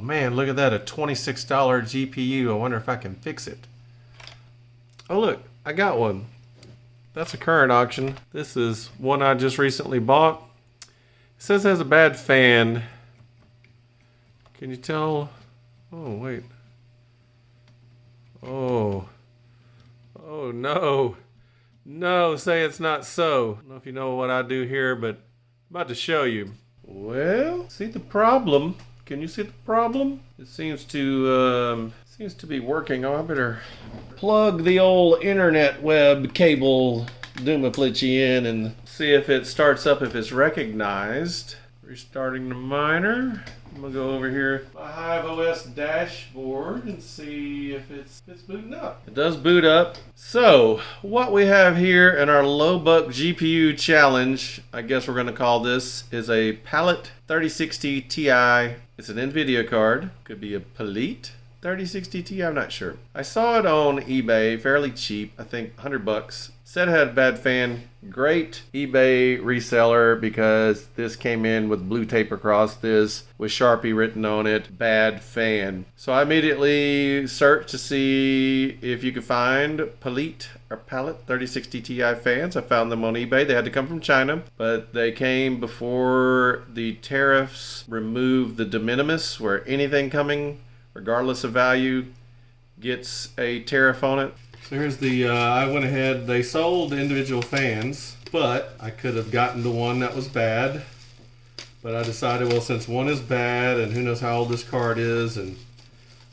man, look at that, a $26 GPU. I wonder if I can fix it. Oh look, I got one. That's a current auction. This is one I just recently bought. It says it has a bad fan. Can you tell? Oh, wait. Oh. Oh, no. No, say it's not so. I don't know if you know what I do here, but I'm about to show you. Well, see the problem? Can you see the problem? It seems to be working. Oh, I better plug the old internet web cable Doomaflitchy in and see if it starts up, if it's recognized. Restarting the miner. I'm gonna go over here my Hive OS dashboard and see if it's booting up. It does boot up. So what we have here in our low buck GPU challenge, I guess we're gonna call this, is a Palit 3060 Ti. It's an NVIDIA card. Could be a Palit 3060 Ti, I'm not sure. I saw it on eBay, fairly cheap, I think $100. Said it had a bad fan. Great eBay reseller because this came in with blue tape across this with Sharpie written on it, bad fan. So I immediately searched to see if you could find Palit or Palit 3060 Ti fans. I found them on eBay. They had to come from China, but they came before the tariffs removed the de minimis, where anything coming, regardless of value, gets a tariff on it. So here's the, I went ahead, they sold individual fans, but I could have gotten the one that was bad. But I decided, well, since one is bad and who knows how old this card is and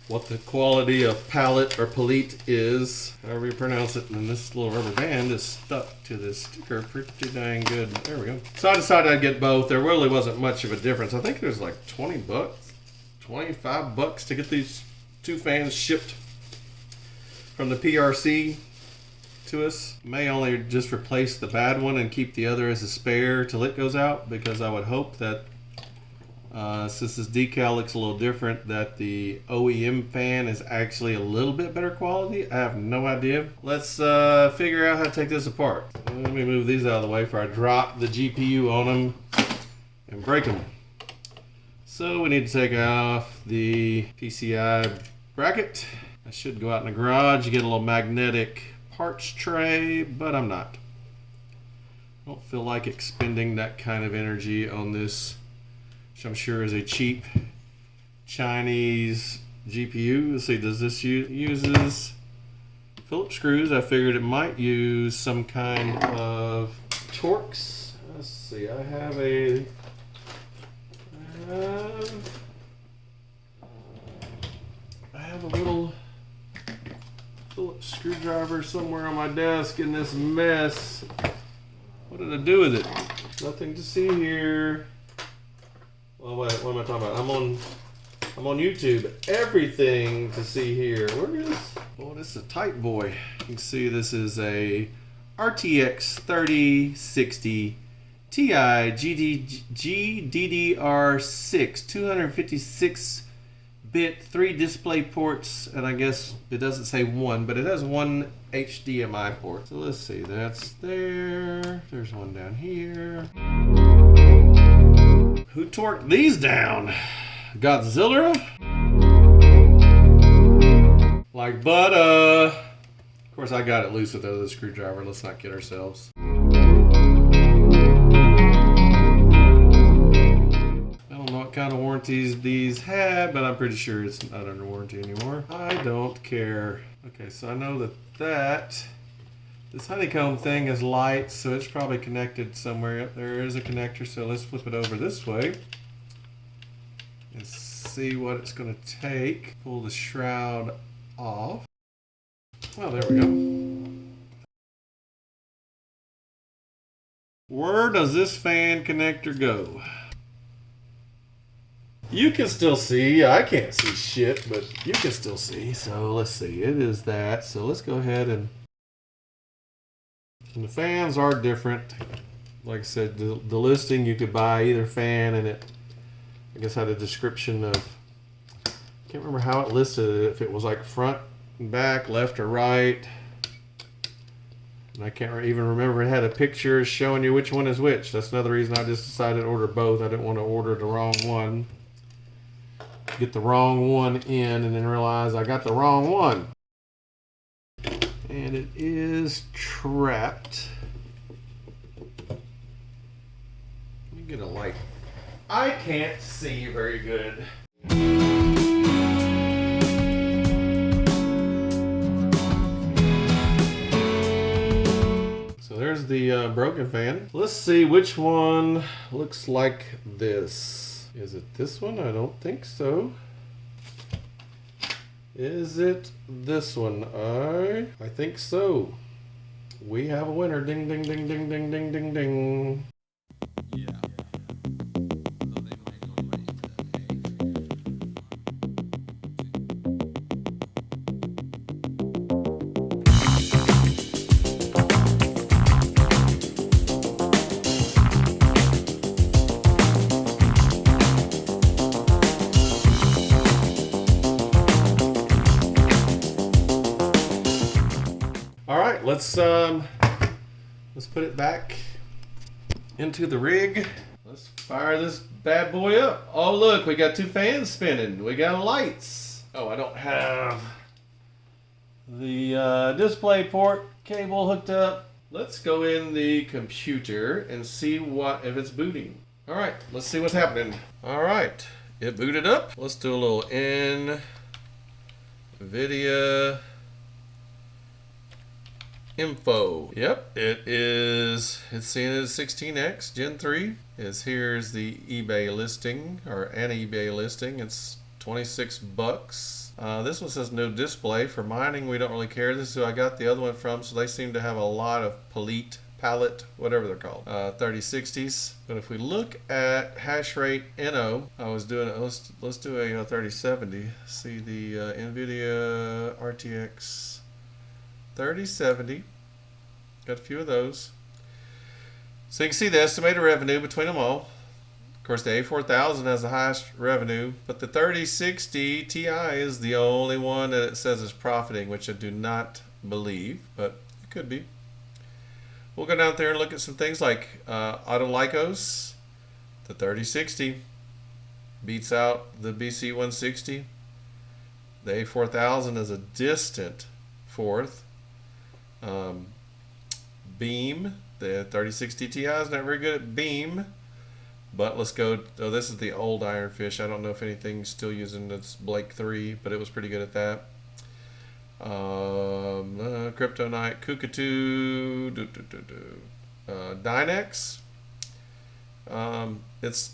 what the quality of Palit or Palit is, however you pronounce it, and this little rubber band is stuck to this sticker pretty dang good. There we go. So I decided I'd get both. There really wasn't much of a difference. I think there's like 20 bucks, 25 bucks to get these two fans shipped from the PRC to us. May only just replace the bad one and keep the other as a spare till it goes out, because I would hope that since this decal looks a little different, that the OEM fan is actually a little bit better quality. I have no idea. Let's figure out how to take this apart. Let me move these out of the way before I drop the GPU on them and break them. So we need to take off the PCI bracket. I should go out in the garage, get a little magnetic parts tray, but I'm not. I don't feel like expending that kind of energy on this, which I'm sure is a cheap Chinese GPU. Let's see, does this uses Phillips screws? I figured it might use some kind of Torx. Let's see, I have a little Phillips screwdriver somewhere on my desk in this mess. What did I do with it? Nothing to see here. Well, wait, what am I talking about? I'm on YouTube. Everything to see here. Where is? Oh, this is a tight boy. You can see this is a RTX 3060 Ti GDDR6 256 bit, 3 display ports, and I guess it doesn't say one, but it has one HDMI port. So let's see, that's there. There's one down here. Who torqued these down? Godzilla? Like butter. Of course, I got it loose with the other screwdriver. Let's not kid ourselves. What kind of warranties these had, but I'm pretty sure it's not under warranty anymore. I don't care. Okay, so I know that this honeycomb thing is light, so it's probably connected somewhere. Yep, there is a connector, so let's flip it over this way and see what it's going to take. Pull the shroud off. Well, there we go. Where does this fan connector go? You can still see. I can't see shit, but you can still see. So let's see. It is that. So let's go ahead and the fans are different. Like I said, the listing, you could buy either fan, and it, I guess, had a description of, I can't remember how it listed it, if it was like front and back, left or right. And I can't even remember, it had a picture showing you which one is which. That's another reason I just decided to order both. I didn't want to order the wrong one. get the wrong one in and then realize I got the wrong one. And it is trapped. Let me get a light. I can't see very good. So there's the broken fan. Let's see which one looks like this. Is it this one? I don't think so. Is it this one? I think so. We have a winner. Ding, ding, ding, ding, ding, ding, ding, ding. Yeah. All right, let's put it back into the rig. Let's fire this bad boy up. Oh look, we got two fans spinning. We got lights. Oh, I don't have the display port cable hooked up. Let's go in the computer and see what if it's booting. All right, let's see what's happening. All right, it booted up. Let's do a little NVIDIA info. Yep, it's saying it's 16X Gen 3. Here's the eBay listing, or an eBay listing. It's 26 bucks. This one says no display. For mining, we don't really care. This is who I got the other one from, so they seem to have a lot of Palit, whatever they're called, 3060s. But if we look at hash rate NO, I was doing it. Let's do a 3070. See the NVIDIA RTX 3070. Got a few of those. So you can see the estimated revenue between them all. Of course, the A4000 has the highest revenue, but the 3060 Ti is the only one that it says is profiting, which I do not believe, but it could be. We'll go down there and look at some things like Autolycos. The 3060 beats out the BC160. The A4000 is a distant fourth. Beam, the 3060 Ti is not very good at beam, but let's go. Oh, this is the old Ironfish. I don't know if anything's still using this Blake 3, but it was pretty good at that. Kryptonite, Kukatu, Dynex. It's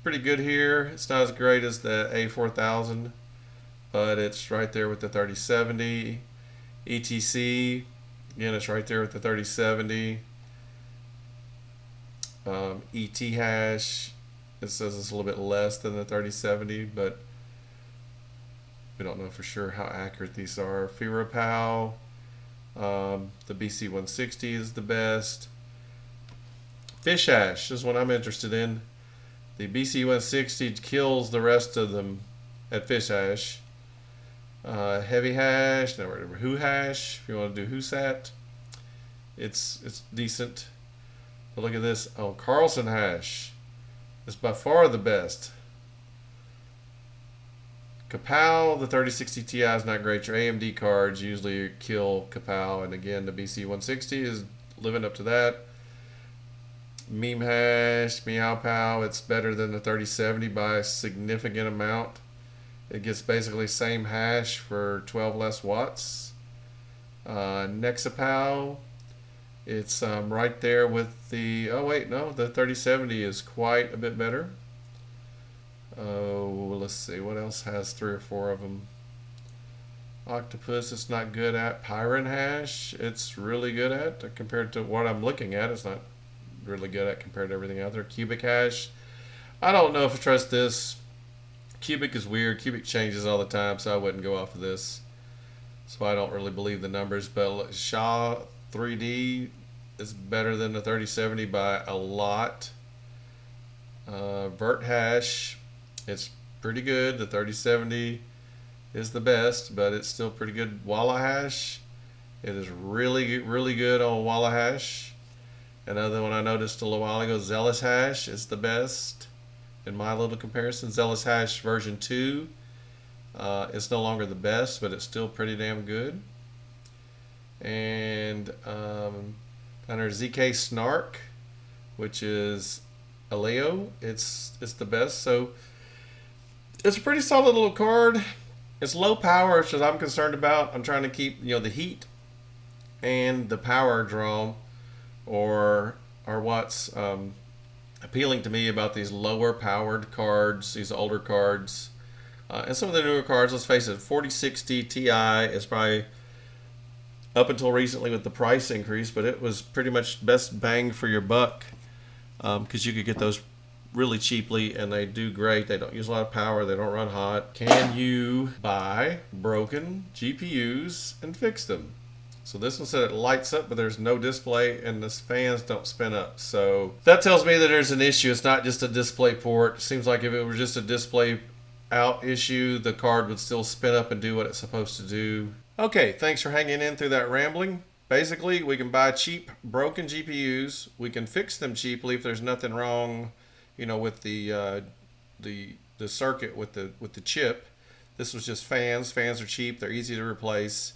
pretty good here. It's not as great as the A4000, but it's right there with the 3070. ETC, again, it's right there with the 3070. ET hash, it says it's a little bit less than the 3070, but we don't know for sure how accurate these are. FiraPow, the BC160 is the best. Fish hash is what I'm interested in. The BC160 kills the rest of them at fish hash. Heavy hash, no, whatever. Who hash, if you want to do WhoSat, it's decent. But look at this. Oh, Carlson hash is by far the best. Kapow, the 3060 Ti is not great. Your AMD cards usually kill Kapow, and again, the BC160 is living up to that. Meme hash, MeowPow, it's better than the 3070 by a significant amount. It gets basically same hash for 12 less watts. Nexapow, it's right there with the, oh wait, no, the 3070 is quite a bit better. Oh, let's see, what else has 3 or 4 of them? Octopus, it's not good at. Pyron hash, it's really good at compared to what I'm looking at. It's not really good at compared to everything out there. Cubic hash, I don't know if I trust this. Cubic is weird. Cubic changes all the time, so I wouldn't go off of this. So I don't really believe the numbers. But Shaw 3D is better than the 3070 by a lot. Vert hash, it's pretty good. The 3070 is the best, but it's still pretty good. Walla hash, it is really, really good on Walla hash. Another one I noticed a little while ago, Zealous hash is the best. in my little comparison. Zealous Hash version 2 is no longer the best, but it's still pretty damn good. And under ZK Snark, which is Aleo, it's the best. So it's a pretty solid little card. It's low power, which I'm concerned about. I'm trying to keep the heat and the power draw, or what's appealing to me about these lower powered cards, these older cards, and some of the newer cards. Let's face it, 4060 Ti is probably, up until recently with the price increase, but it was pretty much best bang for your buck, because you could get those really cheaply and they do great. They don't use a lot of power, they don't run hot. Can you buy broken GPUs and fix them? So this one said it lights up, but there's no display and the fans don't spin up. So that tells me that there's an issue. It's not just a display port. It seems like if it were just a display out issue, the card would still spin up and do what it's supposed to do. Okay, thanks for hanging in through that rambling. Basically, we can buy cheap broken GPUs. We can fix them cheaply if there's nothing wrong, with the circuit with the chip. This was just fans. Fans are cheap. They're easy to replace.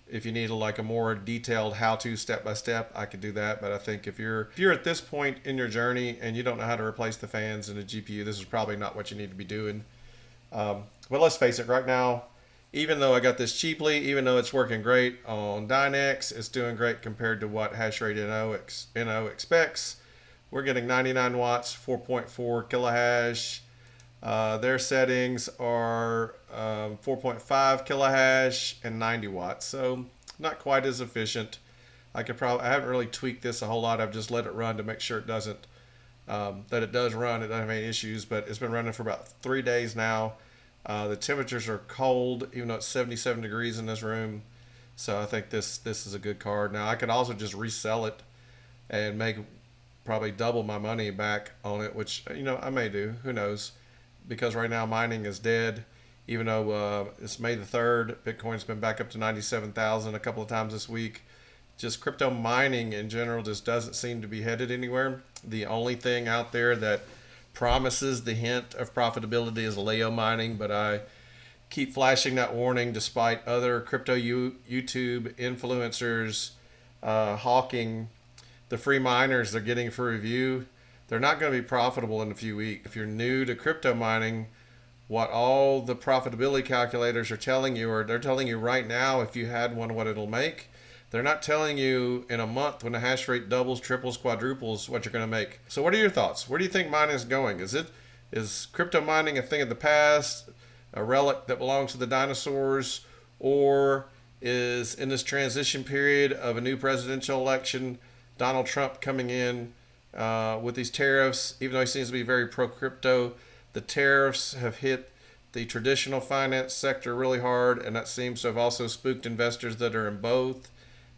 If you need a more detailed how-to step-by-step, I could do that. But I think if you're at this point in your journey and you don't know how to replace the fans in a GPU, this is probably not what you need to be doing. But let's face it, right now, even though I got this cheaply, even though it's working great on Dynex, it's doing great compared to what Hashrate NO expects. We're getting 99 watts, 4.4 kilohash. Their settings are 4.5 kilohash and 90 watts, so not quite as efficient. I haven't really tweaked this a whole lot. I've just let it run to make sure it doesn't, that it does run. It doesn't have any issues, but it's been running for about 3 days now. The temperatures are cold, even though it's 77 degrees in this room. So I think this is a good card. Now I could also just resell it and make probably double my money back on it, which I may do. Who knows? Because right now mining is dead. Even though it's May the 3rd, Bitcoin's been back up to 97,000 a couple of times this week. Just crypto mining in general just doesn't seem to be headed anywhere. The only thing out there that promises the hint of profitability is Leo mining, but I keep flashing that warning despite other crypto YouTube influencers hawking the free miners they're getting for review. They're not going to be profitable in a few weeks. If you're new to crypto mining, what all the profitability calculators are telling you, or they're telling you right now, if you had one, what it'll make. They're not telling you in a month when the hash rate doubles, triples, quadruples, what you're going to make. So what are your thoughts? Where do you think mining is going? Is crypto mining a thing of the past, a relic that belongs to the dinosaurs, or is in this transition period of a new presidential election, Donald Trump coming in with these tariffs, even though he seems to be very pro-crypto, the tariffs have hit the traditional finance sector really hard, and that seems to have also spooked investors that are in both.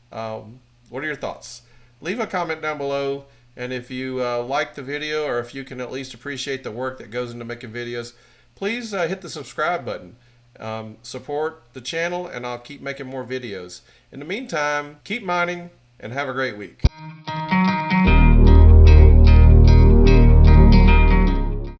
What are your thoughts? Leave a comment down below, and if you like the video, or if you can at least appreciate the work that goes into making videos, please hit the subscribe button. Support the channel, and I'll keep making more videos. In the meantime, keep mining, and have a great week.